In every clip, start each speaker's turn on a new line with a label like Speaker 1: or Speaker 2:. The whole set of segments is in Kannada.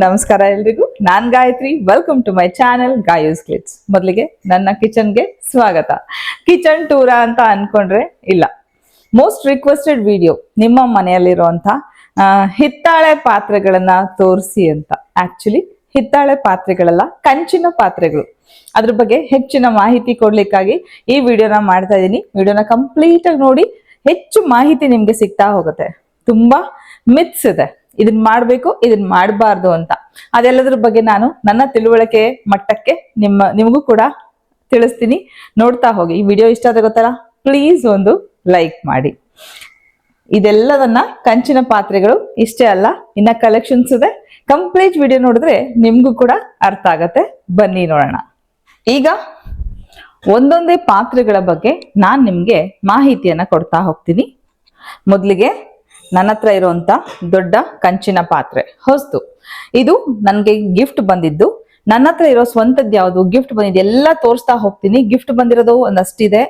Speaker 1: ನಮಸ್ಕಾರ ಎಲ್ರಿಗೂ. ನಾನ್ Gayatri. Welcome to my channel Gayu's ಕ್ಲಿಟ್ಸ್. ಮೊದಲಿಗೆ ನನ್ನ ಕಿಚನ್ಗೆ ಸ್ವಾಗತ. ಕಿಚನ್ ಟೂರ ಅಂತ ಅನ್ಕೊಂಡ್ರೆ ಇಲ್ಲ, ಮೋಸ್ಟ್ ರಿಕ್ವೆಸ್ಟೆಡ್ ವಿಡಿಯೋ ನಿಮ್ಮ ಮನೆಯಲ್ಲಿರುವಂತ ಹಿತ್ತಾಳೆ ಪಾತ್ರೆಗಳನ್ನ ತೋರಿಸಿ ಅಂತ. ಆಕ್ಚುಲಿ ಹಿತ್ತಾಳೆ ಪಾತ್ರೆಗಳೆಲ್ಲ ಕಂಚಿನ ಪಾತ್ರೆಗಳು. ಅದ್ರ ಬಗ್ಗೆ ಹೆಚ್ಚಿನ ಮಾಹಿತಿ ಕೊಡ್ಲಿಕ್ಕಾಗಿ ಈ ವಿಡಿಯೋನ ಮಾಡ್ತಾ ಇದ್ದೀನಿ. ವಿಡಿಯೋನ ಕಂಪ್ಲೀಟ್ ಆಗಿ ನೋಡಿ, ಹೆಚ್ಚು ಮಾಹಿತಿ ನಿಮ್ಗೆ ಸಿಗ್ತಾ ಹೋಗುತ್ತೆ. ತುಂಬಾ ಮಿತ್ಸ್ ಇದೆ, ಇದನ್ ಮಾಡ್ಬೇಕು ಇದನ್ ಮಾಡಬಾರ್ದು ಅಂತ. ಅದೆಲ್ಲದ್ರ ಬಗ್ಗೆ ನಾನು ನನ್ನ ತಿಳುವಳಿಕೆ ಮಟ್ಟಕ್ಕೆ ನಿಮಗೂ ಕೂಡ ತಿಳಿಸ್ತೀನಿ. ನೋಡ್ತಾ ಹೋಗಿ. ಈ ವಿಡಿಯೋ ಇಷ್ಟ ಆದ ಗೊತ್ತಲ್ಲ, ಪ್ಲೀಸ್ ಒಂದು ಲೈಕ್ ಮಾಡಿ. ಇದೆಲ್ಲದನ್ನ ಕಂಚಿನ ಪಾತ್ರೆಗಳು ಇಷ್ಟೇ ಅಲ್ಲ, ಇನ್ನ ಕಲೆಕ್ಷನ್ಸ್ ಇದೆ. ಕಂಪ್ಲೀಟ್ ವಿಡಿಯೋ ನೋಡಿದ್ರೆ ನಿಮ್ಗೂ ಕೂಡ ಅರ್ಥ ಆಗತ್ತೆ. ಬನ್ನಿ ನೋಡೋಣ. ಈಗ ಒಂದೊಂದೇ ಪಾತ್ರೆಗಳ ಬಗ್ಗೆ ನಾನ್ ನಿಮ್ಗೆ ಮಾಹಿತಿಯನ್ನ ಕೊಡ್ತಾ ಹೋಗ್ತೀನಿ. ಮೊದಲಿಗೆ ನನ್ನ ಹತ್ರ ಇರುವಂತ ದೊಡ್ಡ ಕಂಚಿನ ಪಾತ್ರೆ ಹೊಸ್ತು. ಇದು ನನ್ಗೆ ಗಿಫ್ಟ್ ಬಂದಿದ್ದು. ನನ್ನ ಹತ್ರ ಇರೋ ಸ್ವಂತದ್ದು ಯಾವುದು ಗಿಫ್ಟ್ ಬಂದಿದ್ದು ಎಲ್ಲ ತೋರಿಸ್ತಾ ಹೋಗ್ತೀನಿ. ಗಿಫ್ಟ್ ಬಂದಿರೋದು ಒಂದಷ್ಟಿದೆ,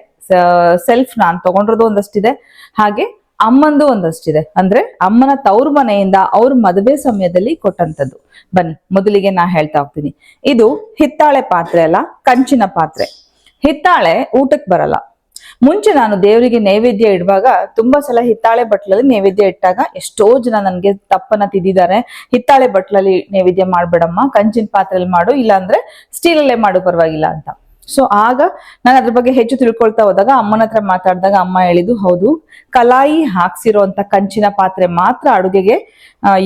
Speaker 1: ಸೆಲ್ಫ್ ನಾನ್ ತಗೊಂಡಿರೋದು ಒಂದಷ್ಟಿದೆ, ಹಾಗೆ ಅಮ್ಮಂದು ಒಂದಷ್ಟಿದೆ. ಅಂದ್ರೆ ಅಮ್ಮನ ತವ್ರ ಮನೆಯಿಂದ ಅವ್ರ ಮದುವೆ ಸಮಯದಲ್ಲಿ ಕೊಟ್ಟಂತದ್ದು. ಬನ್ನಿ ಮೊದಲಿಗೆ ನಾ ಹೇಳ್ತಾ ಹೋಗ್ತೀನಿ. ಇದು ಹಿತ್ತಾಳೆ ಪಾತ್ರೆ ಅಲ್ಲ, ಕಂಚಿನ ಪಾತ್ರೆ. ಹಿತ್ತಾಳೆ ಊಟಕ್ಕೆ ಬರಲ್ಲ. ಮುಂಚೆ ನಾನು ದೇವರಿಗೆ ನೈವೇದ್ಯ ಇಡುವಾಗ ತುಂಬಾ ಸಲ ಹಿತ್ತಾಳೆ ಬಟ್ಲಲ್ಲಿ ನೈವೇದ್ಯ ಇಟ್ಟಾಗ ಎಷ್ಟೋ ಜನ ನನ್ಗೆ ತಪ್ಪನ್ನ ತಿದ್ದಿದ್ದಾರೆ. ಹಿತ್ತಾಳೆ ಬಟ್ಲಲ್ಲಿ ನೈವೇದ್ಯ ಮಾಡ್ಬೇಡಮ್ಮ, ಕಂಚಿನ ಪಾತ್ರೆಯಲ್ಲಿ ಮಾಡು, ಇಲ್ಲ ಅಂದ್ರೆ ಸ್ಟೀಲಲ್ಲೇ ಮಾಡು, ಪರವಾಗಿಲ್ಲ ಅಂತ. ಸೊ ಆಗ ನಾನು ಅದ್ರ ಬಗ್ಗೆ ಹೆಚ್ಚು ತಿಳ್ಕೊಳ್ತಾ ಹೋದಾಗ ಅಮ್ಮನ ಹತ್ರ ಮಾತಾಡಿದಾಗ ಅಮ್ಮ ಹೇಳಿದ್ದು, ಹೌದು, ಕಲಾಯಿ ಹಾಕ್ಸಿರೋಂತ ಕಂಚಿನ ಪಾತ್ರೆ ಮಾತ್ರ ಅಡುಗೆಗೆ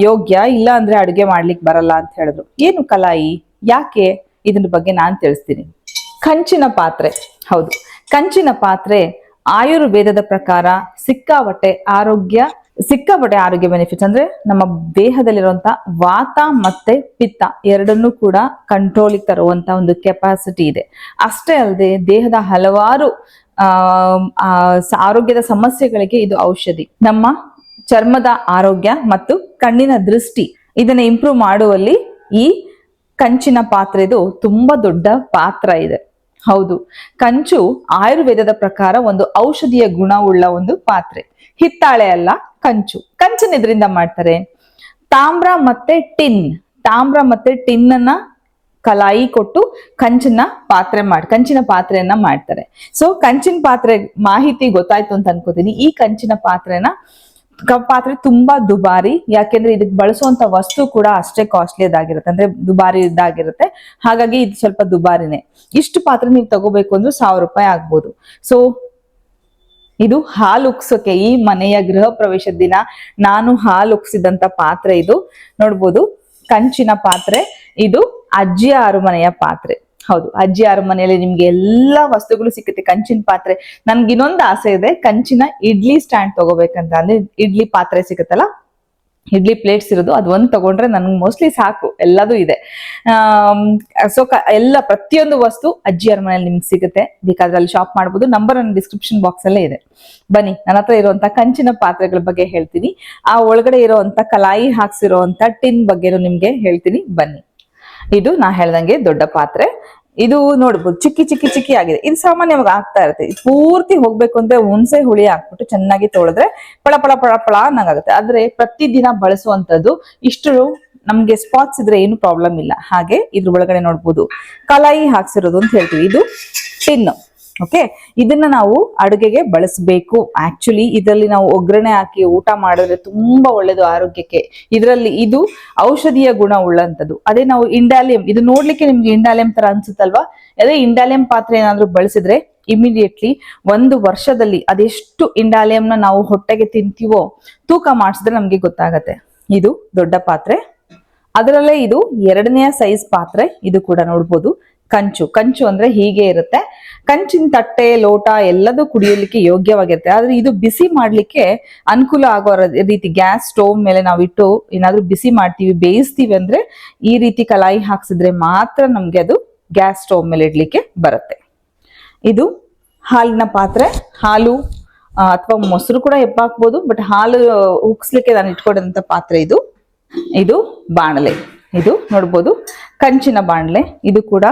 Speaker 1: ಯೋಗ್ಯ, ಇಲ್ಲ ಅಂದ್ರೆ ಅಡುಗೆ ಮಾಡ್ಲಿಕ್ಕೆ ಬರಲ್ಲ ಅಂತ ಹೇಳಿದ್ರು. ಏನು ಕಲಾಯಿ, ಯಾಕೆ, ಇದ್ರ ಬಗ್ಗೆ ನಾನ್ ತಿಳಿಸ್ತೀನಿ. ಕಂಚಿನ ಪಾತ್ರೆ, ಹೌದು, ಕಂಚಿನ ಪಾತ್ರೆ ಆಯುರ್ವೇದದ ಪ್ರಕಾರ ಸಿಕ್ಕಾಪಟ್ಟೆ ಆರೋಗ್ಯ ಬೆನಿಫಿಟ್ಸ್. ಅಂದ್ರೆ ನಮ್ಮ ದೇಹದಲ್ಲಿರುವಂತ ವಾತ ಮತ್ತೆ ಪಿತ್ತ ಎರಡನ್ನೂ ಕೂಡ ಕಂಟ್ರೋಲಿಗೆ ತರುವಂತ ಒಂದು ಕೆಪಾಸಿಟಿ ಇದೆ. ಅಷ್ಟೇ ಅಲ್ಲದೆ ದೇಹದ ಹಲವಾರು ಆರೋಗ್ಯದ ಸಮಸ್ಯೆಗಳಿಗೆ ಇದು ಔಷಧಿ. ನಮ್ಮ ಚರ್ಮದ ಆರೋಗ್ಯ ಮತ್ತು ಕಣ್ಣಿನ ದೃಷ್ಟಿ ಇದನ್ನ ಇಂಪ್ರೂವ್ ಮಾಡುವಲ್ಲಿ ಈ ಕಂಚಿನ ಪಾತ್ರೆದು ತುಂಬಾ ದೊಡ್ಡ ಪಾತ್ರ ಇದೆ. ಹೌದು, ಕಂಚು ಆಯುರ್ವೇದದ ಪ್ರಕಾರ ಒಂದು ಔಷಧಿಯ ಗುಣವುಳ್ಳ ಒಂದು ಪಾತ್ರೆ. ಹಿತ್ತಾಳೆ ಅಲ್ಲ, ಕಂಚನ್ ಇದರಿಂದ ಮಾಡ್ತಾರೆ. ತಾಮ್ರ ಮತ್ತೆ ಟಿನ್ ಅನ್ನ ಕಲಾಯಿ ಕೊಟ್ಟು ಕಂಚಿನ ಪಾತ್ರೆಯನ್ನ ಮಾಡ್ತಾರೆ. ಸೊ ಕಂಚಿನ ಪಾತ್ರೆ ಮಾಹಿತಿ ಗೊತ್ತಾಯ್ತು ಅಂತ ಅನ್ಕೋತೀನಿ. ಈ ಕಂಚಿನ ಪಾತ್ರೆ ತುಂಬಾ ದುಬಾರಿ, ಯಾಕೆಂದ್ರೆ ಇದಕ್ಕೆ ಬಳಸುವಂತ ವಸ್ತು ಕೂಡ ಅಷ್ಟೇ ಕಾಸ್ಟ್ಲಿ ಅದಾಗಿರುತ್ತೆ, ಅಂದ್ರೆ ದುಬಾರಿ ಇದಾಗಿರುತ್ತೆ. ಹಾಗಾಗಿ ಇದು ಸ್ವಲ್ಪ ದುಬಾರಿನೇ. ಇಷ್ಟು ಪಾತ್ರೆ ನೀವು ತಗೋಬೇಕು ಅಂದ್ರೆ 1000 ರೂಪಾಯಿ ಆಗ್ಬೋದು. ಸೊ ಇದು ಹಾಲು ಉಕ್ಸೋಕೆ, ಈ ಮನೆಯ ಗೃಹ ಪ್ರವೇಶದ ದಿನ ನಾನು ಹಾಲು ಉಕ್ಸಿದಂತ ಪಾತ್ರೆ ಇದು. ನೋಡ್ಬೋದು, ಕಂಚಿನ ಪಾತ್ರೆ. ಇದು ಅಜ್ಜಿಯ ಅರಮನೆಯ ಪಾತ್ರೆ. ಹೌದು, ಅಜ್ಜಿ ಅರಮನೆಯಲ್ಲಿ ನಿಮ್ಗೆ ಎಲ್ಲಾ ವಸ್ತುಗಳು ಸಿಕ್ಕುತ್ತೆ. ಕಂಚಿನ ಪಾತ್ರೆ. ನನ್ಗೆ ಇನ್ನೊಂದು ಆಸೆ ಇದೆ, ಕಂಚಿನ ಇಡ್ಲಿ ಸ್ಟ್ಯಾಂಡ್ ತಗೋಬೇಕಂತ. ಅಂದ್ರೆ ಇಡ್ಲಿ ಪಾತ್ರೆ ಸಿಗುತ್ತಲ್ಲ, ಇಡ್ಲಿ ಪ್ಲೇಟ್ಸ್ ಇರೋದು, ಅದು ಒಂದು ತಗೊಂಡ್ರೆ ನನ್ಗೆ ಮೋಸ್ಟ್ಲಿ ಸಾಕು. ಎಲ್ಲದೂ ಇದೆ. ಸೊ ಪ್ರತಿಯೊಂದು ವಸ್ತು ಅಜ್ಜಿ ಅರಮನೆಯಲ್ಲಿ ನಿಮ್ಗೆ ಸಿಗುತ್ತೆ. ಬೇಕಾದ್ರೆ ಅಲ್ಲಿ ಶಾಪ್ ಮಾಡ್ಬೋದು. ನಂಬರ್ ನನ್ನ ಡಿಸ್ಕ್ರಿಪ್ಷನ್ ಬಾಕ್ಸ್ ಅಲ್ಲೇ ಇದೆ. ಬನ್ನಿ, ನನ್ನ ಹತ್ರ ಇರುವಂತ ಕಂಚಿನ ಪಾತ್ರೆಗಳ ಬಗ್ಗೆ ಹೇಳ್ತೀನಿ. ಆ ಒಳಗಡೆ ಇರುವಂತ ಕಲಾಯಿ ಹಾಕ್ಸಿರುವಂತ ಟಿನ್ ಬಗ್ಗೆನೂ ನಿಮ್ಗೆ ಹೇಳ್ತೀನಿ. ಬನ್ನಿ. ಇದು ನಾ ಹೇಳ್ದಂಗೆ ದೊಡ್ಡ ಪಾತ್ರೆ. ಇದು ನೋಡ್ಬೋದು, ಚಿಕ್ಕಿ ಆಗಿದೆ. ಇದು ಸಾಮಾನ್ಯವಾಗಿ ಆಗ್ತಾ ಇರುತ್ತೆ. ಪೂರ್ತಿ ಹೋಗ್ಬೇಕು ಅಂದ್ರೆ ಹುಣಸೆ ಹುಳಿ ಹಾಕ್ಬಿಟ್ಟು ಚೆನ್ನಾಗಿ ತೊಳೆದ್ರೆ ಪಳ ಅನ್ನಂಗಾಗುತ್ತೆ. ಆದ್ರೆ ಪ್ರತಿದಿನ ಬಳಸುವಂತದ್ದು ಇಷ್ಟು ನಮ್ಗೆ ಸ್ಪಾಟ್ಸ್ ಇದ್ರೆ ಏನು ಪ್ರಾಬ್ಲಮ್ ಇಲ್ಲ. ಹಾಗೆ ಇದ್ರ ಒಳಗಡೆ ನೋಡ್ಬೋದು ಕಲಾಯಿ ಹಾಕ್ಸಿರೋದು ಅಂತ ಹೇಳ್ತೀವಿ. ಇದು ಟಿನ್. ಓಕೆ, ಇದನ್ನ ನಾವು ಅಡುಗೆಗೆ ಬಳಸಬೇಕು. ಆಕ್ಚುಲಿ ಇದರಲ್ಲಿ ನಾವು ಒಗ್ಗರಣೆ ಹಾಕಿ ಊಟ ಮಾಡಿದ್ರೆ ತುಂಬಾ ಒಳ್ಳೇದು ಆರೋಗ್ಯಕ್ಕೆ. ಇದು ಔಷಧಿಯ ಗುಣ ಉಳ್ಳಂತದ್ದು. ಅದೇ ನಾವು ಇಂಡಾಲಿಯಂ, ಇದು ನೋಡ್ಲಿಕ್ಕೆ ನಿಮ್ಗೆ ಇಂಡಾಲಿಯಂ ತರ ಅನ್ಸುತ್ತಲ್ವಾ, ಅದೇ ಇಂಡಾಲಿಯಂ ಪಾತ್ರೆ ಏನಾದ್ರು ಬಳಸಿದ್ರೆ ಇಮಿಡಿಯೇಟ್ಲಿ 1 ವರ್ಷದಲ್ಲಿ ಅದೆಷ್ಟು ಇಂಡಾಲಿಯಂನ ನಾವು ಹೊಟ್ಟೆಗೆ ತಿಂತೀವೋ ತೂಕ ಮಾಡಿಸಿದ್ರೆ ನಮ್ಗೆ ಗೊತ್ತಾಗತ್ತೆ. ಇದು ದೊಡ್ಡ ಪಾತ್ರೆ. ಅದರಲ್ಲೇ ಇದು 2ನೇ ಸೈಜ್ ಪಾತ್ರೆ. ಇದು ಕೂಡ ನೋಡ್ಬೋದು ಕಂಚು ಅಂದ್ರೆ ಹೀಗೆ ಇರುತ್ತೆ. ಕಂಚಿನ ತಟ್ಟೆ ಲೋಟ ಎಲ್ಲದೂ ಕುಡಿಯಲಿಕ್ಕೆ ಯೋಗ್ಯವಾಗಿರುತ್ತೆ. ಆದ್ರೆ ಇದು ಬಿಸಿ ಮಾಡ್ಲಿಕ್ಕೆ ಅನುಕೂಲ ಆಗೋ ರೀತಿ ಗ್ಯಾಸ್ ಸ್ಟೋವ್ ಮೇಲೆ ನಾವು ಇಟ್ಟು ಏನಾದ್ರೂ ಬಿಸಿ ಮಾಡ್ತೀವಿ, ಬೇಯಿಸ್ತೀವಿ ಅಂದ್ರೆ ಈ ರೀತಿ ಕಲಾಯಿ ಹಾಕ್ಸಿದ್ರೆ ಮಾತ್ರ ನಮ್ಗೆ ಅದು ಗ್ಯಾಸ್ ಸ್ಟೋವ್ ಮೇಲೆ ಇಡ್ಲಿಕ್ಕೆ ಬರುತ್ತೆ. ಇದು ಹಾಲಿನ ಪಾತ್ರೆ. ಹಾಲು ಅಥವಾ ಮೊಸರು ಕೂಡ ಎಪ್ಪಾಕ್ಬೋದು, ಬಟ್ ಹಾಲು ಉಕ್ಸ್ಲಿಕ್ಕೆ ನಾನು ಇಟ್ಕೊಂಡಂತ ಪಾತ್ರೆ ಇದು. ಇದು ಬಾಣಲೆ. ಇದು ನೋಡ್ಬೋದು ಕಂಚಿನ ಬಾಣಲೆ. ಇದು ಕೂಡ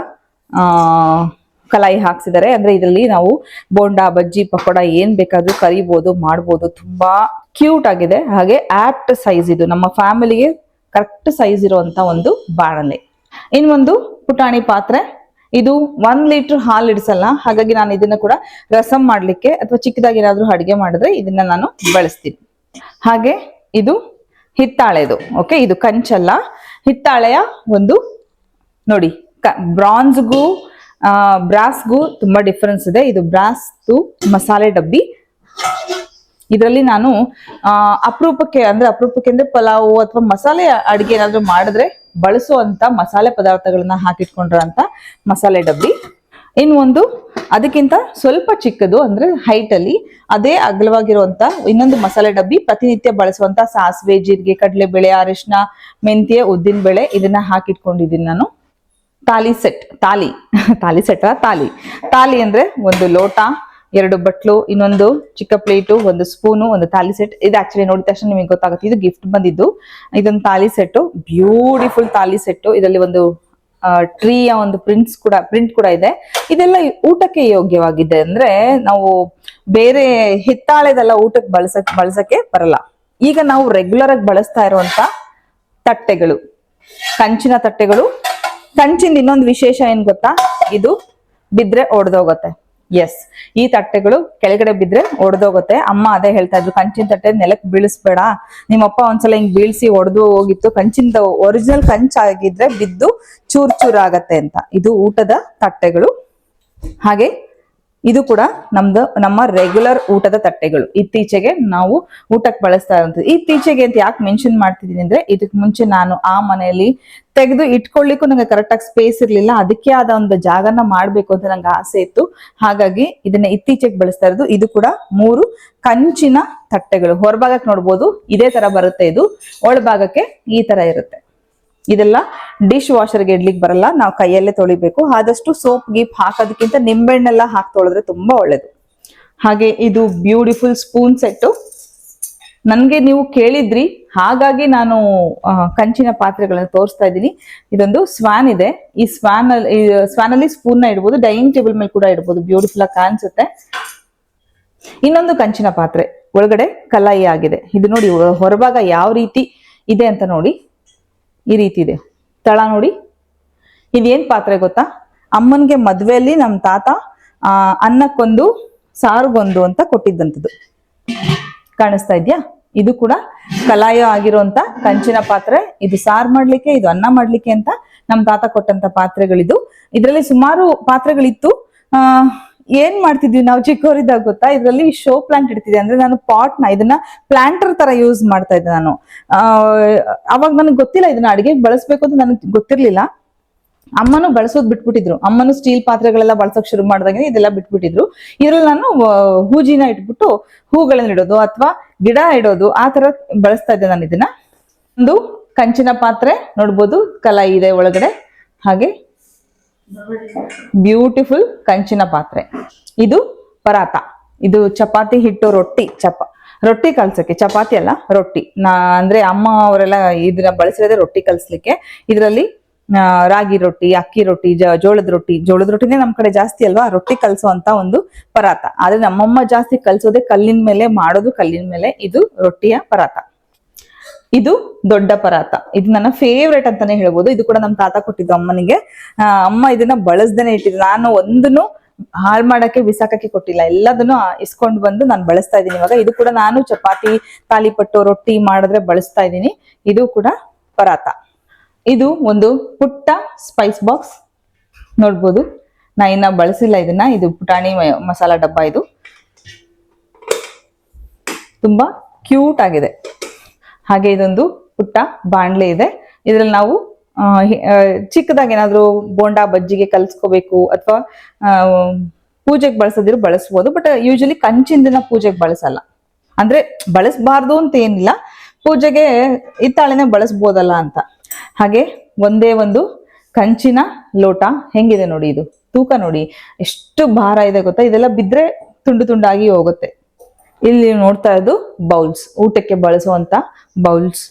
Speaker 1: ಕಲಾಯಿ ಹಾಕ್ಸಿದ್ದಾರೆ. ಅಂದ್ರೆ ಇದರಲ್ಲಿ ನಾವು ಬೋಂಡಾ, ಬಜ್ಜಿ, ಪಕೋಡ ಏನ್ ಬೇಕಾದ್ರೂ ಕರಿಬಹುದು, ಮಾಡ್ಬೋದು. ತುಂಬಾ ಕ್ಯೂಟ್ ಆಗಿದೆ. ಹಾಗೆ ಆಪ್ಟ್ ಸೈಜ್. ಇದು ನಮ್ಮ ಫ್ಯಾಮಿಲಿಗೆ ಕರೆಕ್ಟ್ ಸೈಜ್ ಇರುವಂತ ಒಂದು ಬಾಣಲೆ. ಇನ್ನೊಂದು ಪುಟಾಣಿ ಪಾತ್ರೆ. ಇದು 1 ಲೀಟರ್ ಹಾಲು ಇಡಿಸಲ್ಲ, ಹಾಗಾಗಿ ನಾನು ಇದನ್ನ ಕೂಡ ರಸಂ ಮಾಡ್ಲಿಕ್ಕೆ ಅಥವಾ ಚಿಕ್ಕದಾಗಿ ಏನಾದ್ರೂ ಅಡಿಗೆ ಮಾಡಿದ್ರೆ ಇದನ್ನ ನಾನು ಬಳಸ್ತೀನಿ. ಹಾಗೆ ಇದು ಹಿತ್ತಾಳೆದು. ಓಕೆ, ಇದು ಕಂಚಲ್ಲ, ಹಿತ್ತಾಳೆಯ ಒಂದು ನೋಡಿ, ಬ್ರಾನ್ಸ್ಗೂ ಬ್ರಾಸ್ಗೂ ತುಂಬಾ ಡಿಫರೆನ್ಸ್ ಇದೆ. ಇದು ಬ್ರಾಸ್ದು ಮಸಾಲೆ ಡಬ್ಬಿ. ಇದರಲ್ಲಿ ನಾನು ಅಪರೂಪಕ್ಕೆ ಅಂದ್ರೆ ಪಲಾವು ಅಥವಾ ಮಸಾಲೆ ಅಡಿಗೆ ಏನಾದ್ರು ಮಾಡಿದ್ರೆ ಬಳಸುವಂತ ಮಸಾಲೆ ಪದಾರ್ಥಗಳನ್ನ ಹಾಕಿಟ್ಕೊಂಡಿರೋಂತ ಮಸಾಲೆ ಡಬ್ಬಿ. ಇನ್ನೊಂದು ಅದಕ್ಕಿಂತ ಸ್ವಲ್ಪ ಚಿಕ್ಕದು, ಅಂದ್ರೆ ಹೈಟ್ ಅಲ್ಲಿ ಅದೇ ಅಗಲವಾಗಿರುವಂತ ಇನ್ನೊಂದು ಮಸಾಲೆ ಡಬ್ಬಿ. ಪ್ರತಿನಿತ್ಯ ಬಳಸುವಂತ ಸಾಸಿವೆ, ಜೀರಿಗೆ, ಕಡಲೆಬೇಳೆ, ಅರಿಶಿನ, ಮೆಂತ್ಯ, ಉದ್ದಿನ ಬೇಳೆ ಇದನ್ನ ಹಾಕಿಟ್ಕೊಂಡಿದ್ದೀನಿ ನಾನು. ತಾಲಿ ಸೆಟ್, ತಾಲಿ ಅಂದ್ರೆ ಒಂದು ಲೋಟ, 2 ಬಟ್ಲು, ಇನ್ನೊಂದು ಚಿಕ್ಕ ಪ್ಲೇಟು, ಒಂದು ಸ್ಪೂನು, ಒಂದು ತಾಲಿ ಸೆಟ್. ಇದು ಆಕ್ಚುಲಿ ನೋಡಿದ ತಕ್ಷಣ ನಿಮಗೆ ಗೊತ್ತಾಗುತ್ತೆ, ಇದು ಗಿಫ್ಟ್ ಬಂದಿದ್ದು. ಇದೊಂದು ತಾಲಿ ಸೆಟ್, ಬ್ಯೂಟಿಫುಲ್ ತಾಲಿ ಸೆಟ್. ಇದರಲ್ಲಿ ಒಂದು ಟ್ರೀಯ ಒಂದು ಪ್ರಿಂಟ್ ಕೂಡ ಇದೆ. ಇದೆಲ್ಲ ಊಟಕ್ಕೆ ಯೋಗ್ಯವಾಗಿದೆ. ಅಂದ್ರೆ ನಾವು ಬೇರೆ ಹಿತ್ತಾಳೆದೆಲ್ಲ ಊಟಕ್ಕೆ ಬಳಸಕ್ಕೆ ಬರಲ್ಲ. ಈಗ ನಾವು ರೆಗ್ಯುಲರ್ ಆಗಿ ಬಳಸ್ತಾ ಇರುವಂತ ತಟ್ಟೆಗಳು, ಕಂಚಿನ ತಟ್ಟೆಗಳು. ಕಂಚಿಂದ ಇನ್ನೊಂದು ವಿಶೇಷ ಏನ್ ಗೊತ್ತಾ, ಇದು ಬಿದ್ರೆ ಒಡೆದೋಗುತ್ತೆ. ಎಸ್, ಈ ತಟ್ಟೆಗಳು ಕೆಳಗಡೆ ಬಿದ್ರೆ ಒಡೆದೋಗುತ್ತೆ. ಅಮ್ಮ ಅದೇ ಹೇಳ್ತಾ ಇದ್ರು, ಕಂಚಿನ ತಟ್ಟೆ ನೆಲಕ್ಕೆ ಬೀಳಿಸ್ಬೇಡ, ನಿಮ್ಮಪ್ಪ ಒಂದ್ಸಲ ಹಿಂಗ್ ಬೀಳ್ಸಿ ಒಡೆದು ಹೋಗಿತ್ತು, ಕಂಚಿಂದ ಒರಿಜಿನಲ್ ಕಂಚಾಗಿದ್ರೆ ಬಿದ್ದು ಚೂರ್ ಚೂರ್ ಆಗತ್ತೆ ಅಂತ. ಇದು ಊಟದ ತಟ್ಟೆಗಳು. ಹಾಗೆ ಇದು ಕೂಡ ನಮ್ಮ ರೆಗ್ಯುಲರ್ ಊಟದ ತಟ್ಟೆಗಳು. ಇತ್ತೀಚೆಗೆ ನಾವು ಊಟಕ್ಕೆ ಬಳಸ್ತಾ ಇರುವಂತದ್ದು. ಇತ್ತೀಚೆಗೆ ಅಂತ ಯಾಕೆ ಮೆನ್ಷನ್ ಮಾಡ್ತಿದ್ದೀನಿ ಅಂದ್ರೆ, ಇದಕ್ ಮುಂಚೆ ನಾನು ಆ ಮನೆಯಲ್ಲಿ ತೆಗೆದು ಇಟ್ಕೊಳ್ಳಿಕ್ಕೂ ನಂಗೆ ಕರೆಕ್ಟ್ ಆಗಿ ಸ್ಪೇಸ್ ಇರ್ಲಿಲ್ಲ. ಅದಕ್ಕೆ ಆದ ಒಂದು ಜಾಗನ ಮಾಡ್ಬೇಕು ಅಂತ ನಂಗೆ ಆಸೆ ಇತ್ತು. ಹಾಗಾಗಿ ಇದನ್ನ ಇತ್ತೀಚೆಗೆ ಬಳಸ್ತಾ ಇರೋದು. ಇದು ಕೂಡ 3 ಕಂಚಿನ ತಟ್ಟೆಗಳು. ಹೊರಭಾಗಕ್ಕೆ ನೋಡ್ಬೋದು ಇದೇ ತರ ಬರುತ್ತೆ, ಇದು ಒಳಭಾಗಕ್ಕೆ ಈ ತರ ಇರುತ್ತೆ. ಇದೆಲ್ಲ ಡಿಶ್ ವಾಷರ್ಗೆ ಇಡ್ಲಿಕ್ಕೆ ಬರಲ್ಲ, ನಾವು ಕೈಯಲ್ಲೇ ತೊಳಿಬೇಕು. ಆದಷ್ಟು ಸೋಪ್ ಗೀಪ್ ಹಾಕೋದಕ್ಕಿಂತ ನಿಂಬೆಹಣ್ಣೆಲ್ಲ ಹಾಕಿ ತೊಳೆದ್ರೆ ತುಂಬಾ ಒಳ್ಳೇದು. ಹಾಗೆ ಇದು ಬ್ಯೂಟಿಫುಲ್ ಸ್ಪೂನ್ ಸೆಟ್ಟು. ನನ್ಗೆ ನೀವು ಕೇಳಿದ್ರಿ, ಹಾಗಾಗಿ ನಾನು ಕಂಚಿನ ಪಾತ್ರೆಗಳನ್ನ ತೋರಿಸ್ತಾ ಇದ್ದೀನಿ. ಇದೊಂದು ಸ್ವಾನ್ ಇದೆ. ಈ ಸ್ವಾನ್ ಅಲ್ಲಿ ಸ್ಪೂನ್ ನ ಇಡ್ಬೋದು, ಡೈನಿಂಗ್ ಟೇಬಲ್ ಮೇಲೆ ಕೂಡ ಇಡ್ಬೋದು. ಬ್ಯೂಟಿಫುಲ್ ಆಗಿ ಕಾಣಿಸುತ್ತೆ. ಇನ್ನೊಂದು ಕಂಚಿನ ಪಾತ್ರೆ, ಒಳಗಡೆ ಕಲಾಯಿ ಆಗಿದೆ. ಇದು ನೋಡಿ ಹೊರಭಾಗ ಯಾವ ರೀತಿ ಇದೆ ಅಂತ ನೋಡಿ. ಈ ರೀತಿ ಇದೆ, ತಳ ನೋಡಿ. ಇದೇನ್ ಪಾತ್ರೆ ಗೊತ್ತಾ, ಅಮ್ಮನ್ಗೆ ಮದ್ವೆಯಲ್ಲಿ ನಮ್ ತಾತ ಅನ್ನಕ್ಕೊಂದು ಸಾರುಗೊಂದು ಅಂತ ಕೊಟ್ಟಿದ್ದಂಥದ್ದು. ಕಾಣಿಸ್ತಾ ಇದ್ಯಾ? ಇದು ಕೂಡ ಕಲಾಯ ಆಗಿರುವಂತ ಕಂಚಿನ ಪಾತ್ರೆ. ಇದು ಸಾರು ಮಾಡ್ಲಿಕ್ಕೆ, ಇದು ಅನ್ನ ಮಾಡ್ಲಿಕ್ಕೆ ಅಂತ ನಮ್ ತಾತ ಕೊಟ್ಟಂತ ಪಾತ್ರೆಗಳಿದು. ಇದರಲ್ಲಿ ಸುಮಾರು ಪಾತ್ರೆಗಳಿತ್ತು. ಏನ್ ಮಾಡ್ತಿದ್ವಿ ನಾವು ಚಿಕ್ಕವರಿದ್ದಾಗ ಗೊತ್ತಾ, ಇದ್ರಲ್ಲಿ ಶೋ ಪ್ಲಾಂಟ್ ಇಡ್ತಿದ್ದೆ. ಅಂದ್ರೆ ನಾನು ಇದನ್ನ ಪ್ಲಾಂಟರ್ ತರ ಯೂಸ್ ಮಾಡ್ತಾ ಇದ್ದೆ ನಾನು. ಅವಾಗ ನನಗೆ ಗೊತ್ತಿಲ್ಲ ಇದನ್ನ ಅಡಿಗೆ ಬಳಸ್ಬೇಕು ಅಂತ ನನಗೆ ಗೊತ್ತಿರ್ಲಿಲ್ಲ. ಅಮ್ಮನು ಬಳಸೋದ್ ಬಿಟ್ಬಿಟ್ಟಿದ್ರು. ಅಮ್ಮನು ಸ್ಟೀಲ್ ಪಾತ್ರೆಗಳೆಲ್ಲ ಬಳಸಕ್ ಶುರು ಮಾಡಿದಾಗ ಇದೆಲ್ಲ ಬಿಟ್ಬಿಟ್ಟಿದ್ರು. ಇದ್ರಲ್ಲಿ ನಾನು ಹೂಜಿನ ಇಟ್ಬಿಟ್ಟು ಹೂಗಳನ್ನ ಇಡೋದು ಅಥವಾ ಗಿಡ ಇಡೋದು ಆ ತರ ಬಳಸ್ತಾ ಇದ್ದೆ ನಾನು ಇದನ್ನ. ಒಂದು ಕಂಚಿನ ಪಾತ್ರೆ ನೋಡ್ಬೋದು, ಕಲಾಯಿ ಇದೆ ಒಳಗಡೆ. ಹಾಗೆ ಬ್ಯೂಟಿಫುಲ್ ಕಂಚಿನ ಪಾತ್ರೆ. ಇದು ಪರಾತ. ಇದು ಚಪಾತಿ ಹಿಟ್ಟು, ರೊಟ್ಟಿ ಕಲ್ಸಕ್ಕೆ, ಚಪಾತಿ ಅಲ್ಲ ರೊಟ್ಟಿ. ಅಂದ್ರೆ ಅಮ್ಮ ಅವರೆಲ್ಲ ಇದನ್ನ ಬಳಸಿರೋದೇ ರೊಟ್ಟಿ ಕಲ್ಸ್ಲಿಕ್ಕೆ. ಇದರಲ್ಲಿ ರಾಗಿ ರೊಟ್ಟಿ, ಅಕ್ಕಿ ರೊಟ್ಟಿ, ಜೋಳದ ರೊಟ್ಟಿನೇ ನಮ್ ಕಡೆ ಜಾಸ್ತಿ ಅಲ್ವಾ, ರೊಟ್ಟಿ ಕಲ್ಸುವಂತ ಒಂದು ಪರಾತ. ಆದ್ರೆ ನಮ್ಮಮ್ಮ ಜಾಸ್ತಿ ಕಲ್ಸೋದೆ ಕಲ್ಲಿನ ಮೇಲೆ, ಮಾಡೋದು ಕಲ್ಲಿನ ಮೇಲೆ. ಇದು ರೊಟ್ಟಿಯ ಪರಾತ. ಇದು ದೊಡ್ಡ ಪರಾತ. ಇದು ನನ್ನ ಫೇವ್ರೇಟ್ ಅಂತಾನೆ ಹೇಳ್ಬೋದು. ಇದು ಕೂಡ ನಮ್ ತಾತ ಕೊಟ್ಟಿದ್ದು ಅಮ್ಮನಿಗೆ. ಅಮ್ಮ ಇದನ್ನ ಬಳಸ್ದೇನೆ ಇಟ್ಟಿದ್ದು. ನಾನು ಒಂದನ್ನು ಹಾಳು ಮಾಡಕ್ಕೆ ಬಿಸಾಕಕ್ಕೆ ಕೊಟ್ಟಿಲ್ಲ, ಎಲ್ಲದನ್ನು ಇಸ್ಕೊಂಡು ಬಂದು ನಾನು ಬಳಸ್ತಾ ಇದ್ದೀನಿ ಇವಾಗ. ಇದು ಕೂಡ ನಾನು ಚಪಾತಿ, ತಾಲಿಪಟ್ಟು, ರೊಟ್ಟಿ ಮಾಡಿದ್ರೆ ಬಳಸ್ತಾ ಇದ್ದೀನಿ. ಇದು ಕೂಡ ಪರಾತ. ಇದು ಒಂದು ಪುಟ್ಟ ಸ್ಪೈಸ್ ಬಾಕ್ಸ್ ನೋಡ್ಬೋದು. ನಾ ಇನ್ನ ಬಳಸಿಲ್ಲ ಇದನ್ನ. ಇದು ಪುಟಾಣಿ ಮಸಾಲಾ ಡಬ್ಬ. ಇದು ತುಂಬಾ ಕ್ಯೂಟ್ ಆಗಿದೆ. ಹಾಗೆ ಇದೊಂದು ಪುಟ್ಟ ಬಾಣ್ಲೆ ಇದೆ. ಇದ್ರಲ್ಲಿ ನಾವು ಚಿಕ್ಕದಾಗಿ ಏನಾದ್ರು ಬೋಂಡಾ ಬಜ್ಜಿಗೆ ಕಲ್ಸ್ಕೋಬೇಕು ಅಥವಾ ಪೂಜೆಗೆ ಬಳಸೋದಿರು ಬಳಸ್ಬೋದು. ಬಟ್ ಯೂಶಲಿ ಕಂಚಿಂದಿನ ಪೂಜೆಗೆ ಬಳಸಲ್ಲ. ಅಂದ್ರೆ ಬಳಸಬಾರ್ದು ಅಂತ ಏನಿಲ್ಲ, ಪೂಜೆಗೆ ಹಿತ್ತಾಳೆನೆ ಬಳಸ್ಬೋದಲ್ಲ ಅಂತ. ಹಾಗೆ ಒಂದೇ ಒಂದು ಕಂಚಿನ ಲೋಟ. ಹೆಂಗಿದೆ ನೋಡಿ, ಇದು ತೂಕ ನೋಡಿ ಎಷ್ಟು ಭಾರ ಇದೆ ಗೊತ್ತಾ. ಇದೆಲ್ಲ ಬಿದ್ರೆ ತುಂಡು ತುಂಡಾಗಿ ಹೋಗುತ್ತೆ. ಇಲ್ಲಿ ನೋಡ್ತಾ ಇರೋದು ಬೌಲ್ಸ್, ಊಟಕ್ಕೆ ಬಳಸುವಂತ ಬೌಲ್ಸ್.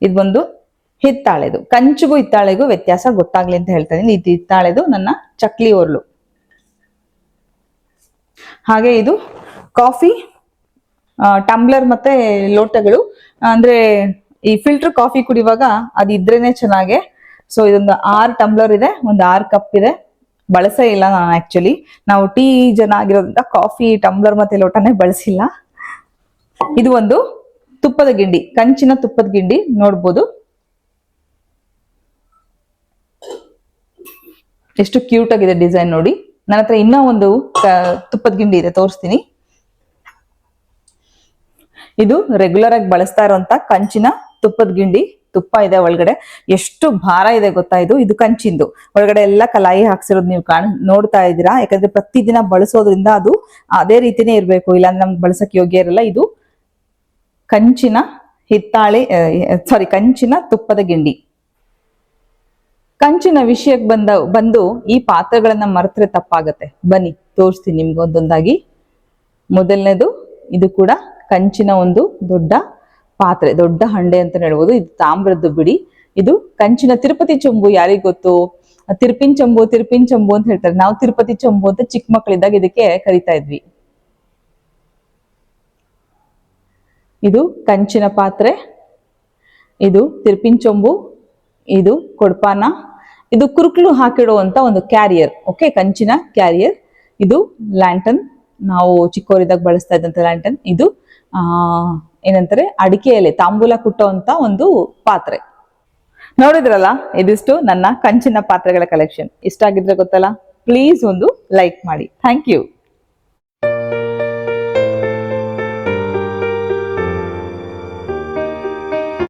Speaker 1: ಇದು ಬಂದು ಹಿತ್ತಾಳೆದು. ಕಂಚಿಗೂ ಹಿತ್ತಾಳೆಗೂ ವ್ಯತ್ಯಾಸ ಗೊತ್ತಾಗ್ಲಿ ಅಂತ ಹೇಳ್ತಾ ಇದೀನಿ. ಇದು ಹಿತ್ತಾಳೆದು ನನ್ನ ಚಕ್ಲಿ ಒರ್ಲು. ಹಾಗೆ ಇದು ಕಾಫಿ ಟಂಬ್ಲರ್ ಮತ್ತೆ ಲೋಟಗಳು. ಅಂದ್ರೆ ಈ ಫಿಲ್ಟರ್ ಕಾಫಿ ಕುಡಿಯುವಾಗ ಅದು ಇದ್ರೇನೆ ಚೆನ್ನಾಗೆ. ಸೊ ಇದೊಂದು 6 ಟಂಬ್ಲರ್ ಇದೆ, ಒಂದು 6 ಕಪ್ ಇದೆ. ಬಳಸೇ ಇಲ್ಲ ನಾನು ಆಕ್ಚುಲಿ. ನಾವು ಟೀ ಜನ ಆಗಿರೋದ್ರಿಂದ ಕಾಫಿ ಟಂಬ್ಲರ್ ಮತ್ತೆ ಲೋಟನೇ ಬಳಸಿಲ್ಲ. ಇದು ಒಂದು ತುಪ್ಪದ ಗಿಂಡಿ, ಕಂಚಿನ ತುಪ್ಪದ ಗಿಂಡಿ ನೋಡ್ಬೋದು. ಎಷ್ಟು ಕ್ಯೂಟ್ ಆಗಿದೆ ಡಿಸೈನ್ ನೋಡಿ. ನನ್ನ ಹತ್ರ ಇನ್ನೂ ಒಂದು ತುಪ್ಪದ ಗಿಂಡಿ ಇದೆ, ತೋರಿಸ್ತೀನಿ. ಇದು ರೆಗ್ಯುಲರ್ ಆಗಿ ಬಳಸ್ತಾ ಇರುವಂತ ಕಂಚಿನ ತುಪ್ಪದ ಗಿಂಡಿ. ತುಪ್ಪ ಇದೆ ಒಳಗಡೆ. ಎಷ್ಟು ಭಾರ ಇದೆ ಗೊತ್ತಾ ಇದು. ಇದು ಕಂಚಿಂದು, ಒಳಗಡೆ ಎಲ್ಲ ಕಲಾಯಿ ಹಾಕ್ಸಿರೋದು ನೀವು ನೋಡ್ತಾ ಇದ್ದೀರಾ. ಯಾಕಂದ್ರೆ ಪ್ರತಿದಿನ ಬಳಸೋದ್ರಿಂದ ಅದು ಅದೇ ರೀತಿನೇ ಇರ್ಬೇಕು, ಇಲ್ಲಾಂದ್ರೆ ನಮ್ಗೆ ಬಳಸಕ್ ಯೋಗ್ಯ ಇರಲ್ಲ. ಇದು ಕಂಚಿನ ಕಂಚಿನ ತುಪ್ಪದ ಗಿಂಡಿ. ಕಂಚಿನ ವಿಷಯಕ್ಕೆ ಬಂದು ಈ ಪಾತ್ರೆಗಳನ್ನ ಮರೆತ್ರೆ ತಪ್ಪಾಗತ್ತೆ. ಬನ್ನಿ ತೋರಿಸ್ತೀನಿ ನಿಮ್ಗೆ ಒಂದೊಂದಾಗಿ. ಮೊದಲನೇದು ಇದು ಕೂಡ ಕಂಚಿನ ಒಂದು ದೊಡ್ಡ ಪಾತ್ರೆ, ದೊಡ್ಡ ಹಂಡೆ ಅಂತ ಹೇಳ್ಬೋದು. ಇದು ತಾಮ್ರದ್ದು ಬಿಡಿ. ಇದು ಕಂಚಿನ ತಿರುಪತಿ ಚೊಂಬು. ಯಾರಿಗ್ ಗೊತ್ತು? ತಿರುಪಿನ ಚೊಂಬು ಅಂತ ಹೇಳ್ತಾರೆ. ನಾವು ತಿರುಪತಿ ಚೊಂಬು ಅಂತ ಚಿಕ್ಕ ಮಕ್ಕಳಿದ್ದಾಗ ಇದಕ್ಕೆ ಕರಿತಾ ಇದ್ವಿ. ಇದು ಕಂಚಿನ ಪಾತ್ರೆ, ಇದು ತಿರುಪಿನ ಚೊಂಬು, ಇದು ಕೊಡ್ಪಾನ, ಇದು ಕುರುಕ್ಲು ಹಾಕಿಡುವಂತ ಒಂದು ಕ್ಯಾರಿಯರ್. ಓಕೆ, ಕಂಚಿನ ಕ್ಯಾರಿಯರ್. ಇದು ಲ್ಯಾಂಟನ್, ನಾವು ಚಿಕ್ಕವರಿದ್ದಾಗ ಬಳಸ್ತಾ ಇದ್ದಂತ ಲ್ಯಾಂಟನ್. ಇದು ಏನಂತಾರೆ, ಅಡಿಕೆ ಎಲೆ ತಾಂಬೂಲ ಕುಟ್ಟುವಂತ ಒಂದು ಪಾತ್ರೆ. ನೋಡಿದ್ರಲ್ಲ, ಇದಿಷ್ಟು ನನ್ನ ಕಂಚಿನ ಪಾತ್ರೆಗಳ ಕಲೆಕ್ಷನ್. ಇಷ್ಟ ಆಗಿದ್ರೆ ಗೊತ್ತಲ್ಲ, ಪ್ಲೀಸ್ ಒಂದು ಲೈಕ್ ಮಾಡಿ. Thank you.